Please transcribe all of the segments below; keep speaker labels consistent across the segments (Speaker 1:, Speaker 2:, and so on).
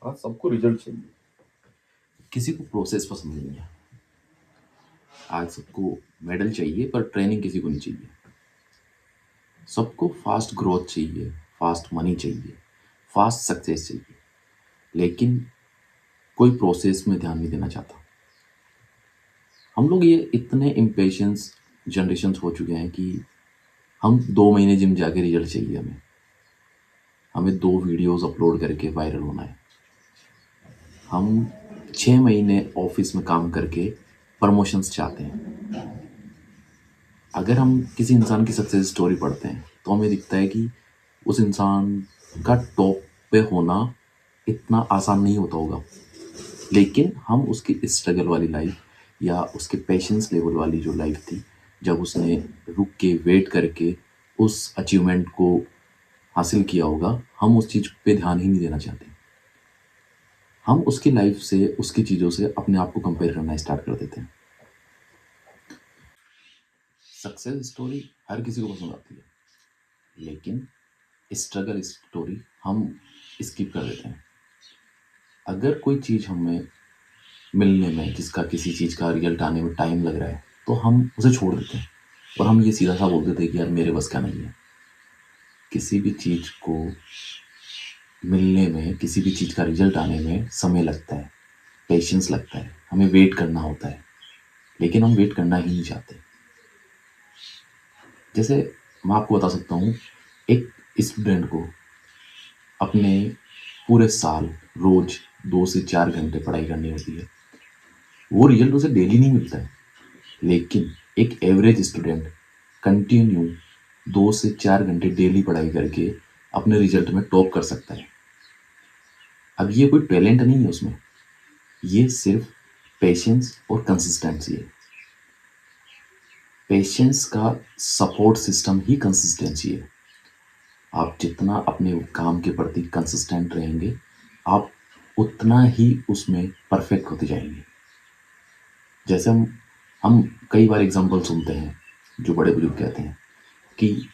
Speaker 1: आज सबको रिजल्ट चाहिए।
Speaker 2: किसी को प्रोसेस पसंद नहीं है। आज सबको मेडल चाहिए पर ट्रेनिंग किसी को नहीं चाहिए। सबको फास्ट ग्रोथ चाहिए, फास्ट मनी चाहिए, फास्ट सक्सेस चाहिए, लेकिन कोई प्रोसेस में ध्यान नहीं देना चाहता। हम लोग ये इतने इम्पेशंस जनरेशन्स हो चुके हैं कि हम 2 महीने जिम जाके रिजल्ट चाहिए हमें। हमें 2 वीडियोस अपलोड करके वायरल होना है। हम 6 महीने ऑफिस में काम करके प्रमोशंस चाहते हैं। अगर हम किसी इंसान की सक्सेस स्टोरी पढ़ते हैं तो हमें दिखता है कि उस इंसान का टॉप पे होना इतना आसान नहीं होता होगा, लेकिन हम उसकी स्ट्रगल वाली लाइफ या उसके पेशेंस लेवल वाली जो लाइफ थी, जब उसने रुक के वेट करके उस अचीवमेंट को हासिल किया होगा, हम उस चीज़ पे ध्यान ही नहीं देना चाहते। हम उसकी लाइफ से, उसकी चीज़ों से अपने आप को कंपेयर करना स्टार्ट कर देते हैं। सक्सेस स्टोरी हर किसी को पसंद आती है, लेकिन स्ट्रगल स्टोरी हम स्किप कर देते हैं। अगर कोई चीज़ हमें मिलने में, जिसका किसी चीज़ का रिजल्ट आने में टाइम लग रहा है, तो हम उसे छोड़ देते हैं और हम ये सीधा सा बोल देते हैं कि यार मेरे बस का नहीं है। किसी भी चीज़ को मिलने में, किसी भी चीज़ का रिजल्ट आने में समय लगता है, पेशेंस लगता है, हमें वेट करना होता है, लेकिन हम वेट करना ही नहीं चाहते। जैसे मैं आपको बता सकता हूँ, एक स्टूडेंट को अपने पूरे साल रोज 2 से 4 घंटे पढ़ाई करनी होती है। वो रिजल्ट उसे डेली नहीं मिलता है, लेकिन एक एवरेज स्टूडेंट कंटिन्यू 2 से 4 घंटे डेली पढ़ाई करके अपने रिजल्ट में टॉप कर सकता है। अब ये कोई टैलेंट नहीं है उसमें, ये सिर्फ पेशेंस और कंसिस्टेंसी है। पेशेंस का सपोर्ट सिस्टम ही कंसिस्टेंसी है। आप जितना अपने काम के प्रति कंसिस्टेंट रहेंगे, आप उतना ही उसमें परफेक्ट होते जाएंगे। जैसे हम कई बार एग्जाम्पल सुनते हैं, जो बड़े बुजुर्ग कहते हैं कि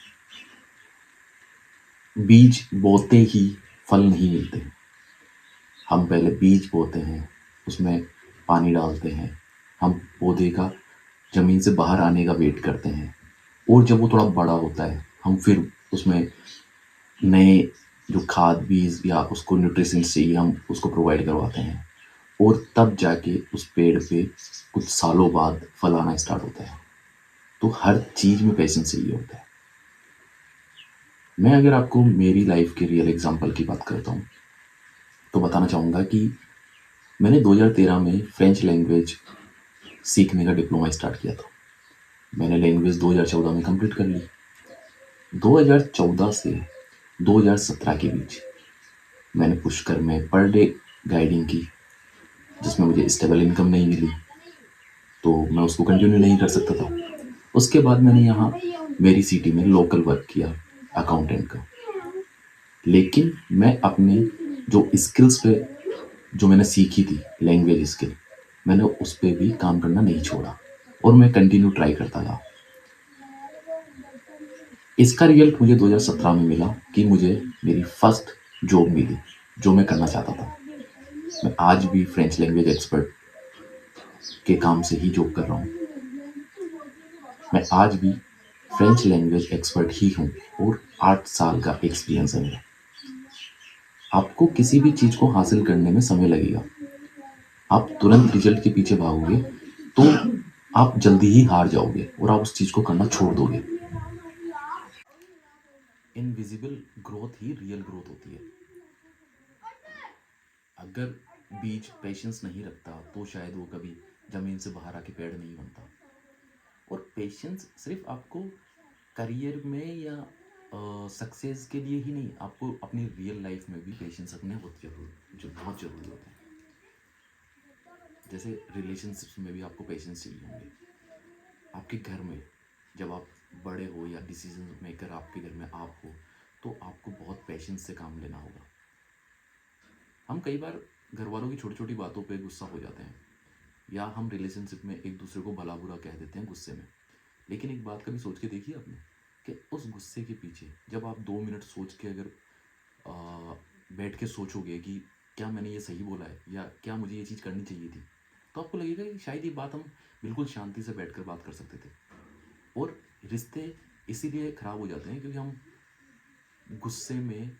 Speaker 2: बीज बोते ही फल नहीं मिलते। हम पहले बीज बोते हैं, उसमें पानी डालते हैं, हम पौधे का ज़मीन से बाहर आने का वेट करते हैं, और जब वो थोड़ा बड़ा होता है हम फिर उसमें नए जो खाद बीज या उसको न्यूट्रिशंस चाहिए हम उसको प्रोवाइड करवाते हैं, और तब जाके उस पेड़ पे कुछ सालों बाद फल आना स्टार्ट होता है। तो हर चीज़ में पेशेंस चाहिए होता है। मैं अगर आपको मेरी लाइफ के रियल एग्जांपल की बात करता हूँ तो बताना चाहूँगा कि मैंने 2013 में फ्रेंच लैंग्वेज सीखने का डिप्लोमा स्टार्ट किया था। मैंने लैंग्वेज 2014 में कंप्लीट कर ली। 2014 से 2017 के बीच मैंने पुष्कर में पर डे गाइडिंग की, जिसमें मुझे स्टेबल इनकम नहीं मिली, तो मैं उसको कंटिन्यू नहीं कर सकता था। उसके बाद मैंने यहाँ मेरी सिटी में लोकल वर्क किया अकाउंटेंट का, लेकिन मैं अपने जो स्किल्स पे, जो मैंने सीखी थी लैंग्वेज स्किल, मैंने उस पर भी काम करना नहीं छोड़ा और मैं कंटिन्यू ट्राई करता रहा। इसका रिजल्ट मुझे 2017 में मिला कि मुझे मेरी फर्स्ट जॉब मिली, जो मैं करना चाहता था। मैं आज भी फ्रेंच लैंग्वेज एक्सपर्ट के काम से ही जॉब कर रहा हूँ। मैं आज भी फ्रेंच लैंग्वेज एक्सपर्ट ही हूँ और 8 साल का एक्सपीरियंस है मेरा। आपको किसी भी चीज़ को हासिल करने में समय लगेगा। आप तुरंत रिजल्ट के पीछे भागोगे तो आप जल्दी ही हार जाओगे और आप उस चीज़ को करना छोड़ दोगे। इनविजिबल ग्रोथ ही रियल ग्रोथ होती है। अगर बीज पेशेंस नहीं रखता तो शायद वो कभी ज़मीन से बाहर आके पेड़ नहीं बनता। और पेशेंस सिर्फ आपको करियर में या सक्सेस के लिए ही नहीं, आपको अपनी रियल लाइफ में भी पेशेंस रखना बहुत ज़रूरी होता है। जैसे रिलेशनशिप्स में भी आपको पेशेंस चाहिए होंगे। आपके घर में जब आप बड़े हो या डिसीजन मेकर आपके घर में आप हो, तो आपको बहुत पेशेंस से काम लेना होगा। हम कई बार घर वालों की छोटी छोटी बातों पे गुस्सा हो जाते हैं, या हम रिलेशनशिप में एक दूसरे को भला बुरा कह देते हैं गुस्से में। लेकिन एक बात कभी सोच के देखी आपने कि उस गुस्से के पीछे जब आप 2 मिनट सोच के अगर बैठ के सोचोगे कि क्या मैंने ये सही बोला है या क्या मुझे ये चीज़ करनी चाहिए थी? तो आपको लगेगा कि शायद ये बात हम बिल्कुल शांति से बैठकर बात कर सकते थे। और रिश्ते इसीलिए खराब हो जाते हैं क्योंकि हम गुस्से में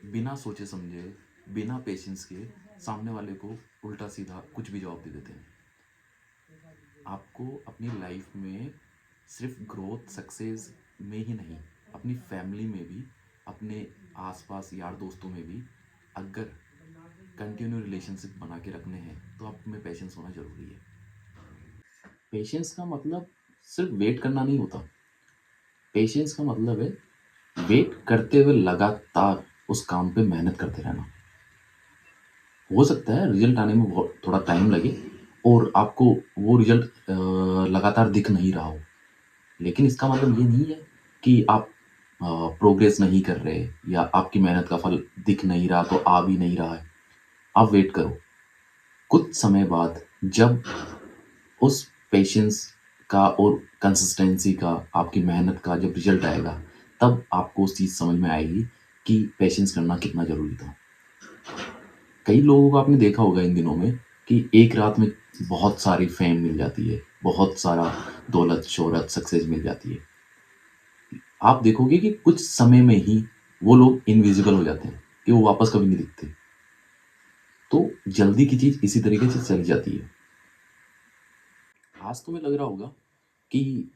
Speaker 2: बिना सोचे समझे, बिना पेशेंस के सामने वाले को उल्टा-सीधा कुछ भी जवाब दे देते हैं। आपको अपनी लाइफ में सिर्फ़ ग्रोथ, सक्सेस में ही नहीं, अपनी फैमिली में भी, अपने आस-पास यार दोस्तों में भी अगर कंटिन्यू रिलेशनशिप बना के रखने हैं, तो आप में पेशेंस होना ज़रूरी है। पेशेंस का मतलब सिर्फ़ वेट करना नहीं होता। पेशेंस का मतलब है वेट करते हुए लगातार उस काम पे मेहनत करते रहना। हो सकता है रिज़ल्ट आने में बहुत थोड़ा टाइम लगे और आपको वो रिज़ल्ट लगातार दिख नहीं रहा हो। लेकिन इसका मतलब ये नहीं है कि आप प्रोग्रेस नहीं कर रहे या आपकी मेहनत का फल दिख नहीं रहा तो आ भी नहीं रहा है। आप वेट करो। कुछ समय बाद जब उस पेशेंस का और कंसिस्टेंसी का, आपकी मेहनत का जब रिज़ल्ट आएगा, तब आपको उस चीज़ समझ में आएगी कि पेशेंस करना कितना ज़रूरी था। कई लोगों को आपने देखा होगा इन दिनों में कि एक रात में बहुत सारी फ़ेम मिल जाती है, बहुत सारा दौलत, शोहरत, सक्सेस मिल जाती है। आप देखोगे कि कुछ समय में ही वो लोग इनविजिबल हो जाते हैं, कि वो वापस कभी नहीं दिखते। तो जल्दी की चीज़ इसी तरीके से चली जाती है। आज तुम्हें लग रहा होगा कि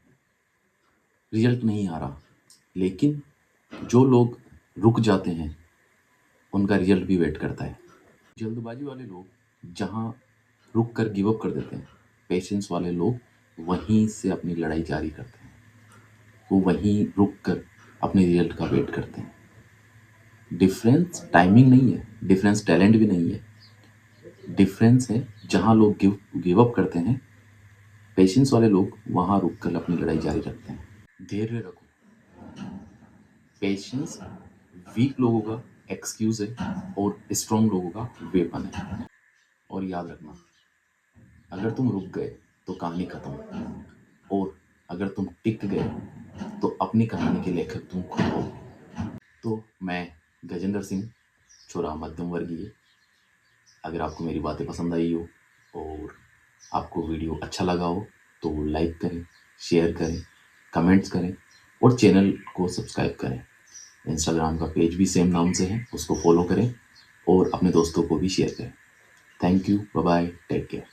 Speaker 2: रिज़ल्ट नहीं आ रहा, लेकिन जो लोग रुक जाते हैं, उनका रिज़ल्ट भी वेट करता है। जल्दबाजी वाले लोग जहाँ रुक कर गिव अप कर देते हैं, पेशेंस वाले लोग वहीं से अपनी लड़ाई जारी करते हैं। वो वहीं रुक कर अपने रिज़ल्ट का वेट करते हैं। डिफ़रेंस टाइमिंग नहीं है, डिफ़रेंस टैलेंट भी नहीं है। डिफ़रेंस है जहाँ लोग गिव अप करते हैं, पेशेंस वाले लोग वहाँ रुक कर अपनी लड़ाई जारी रखते हैं। धैर्य रखो। पेशेंस वीक लोगों का एक्सक्यूज़ है और स्ट्रॉन्ग लोगों का वेपन है। और याद रखना, अगर तुम रुक गए तो कहानी खत्म, और अगर तुम टिक गए तो अपनी कहानी के लेखक तुम खुद हो। तो मैं गजेंद्र सिंह, छोरा मध्यम वर्गीय, अगर आपको मेरी बातें पसंद आई हो और आपको वीडियो अच्छा लगा हो तो लाइक करें, शेयर करें, कमेंट्स करें और चैनल को सब्सक्राइब करें। इंस्टाग्राम का पेज भी सेम नाम से है, उसको फॉलो करें और अपने दोस्तों को भी शेयर करें। Thank you, bye bye, take care.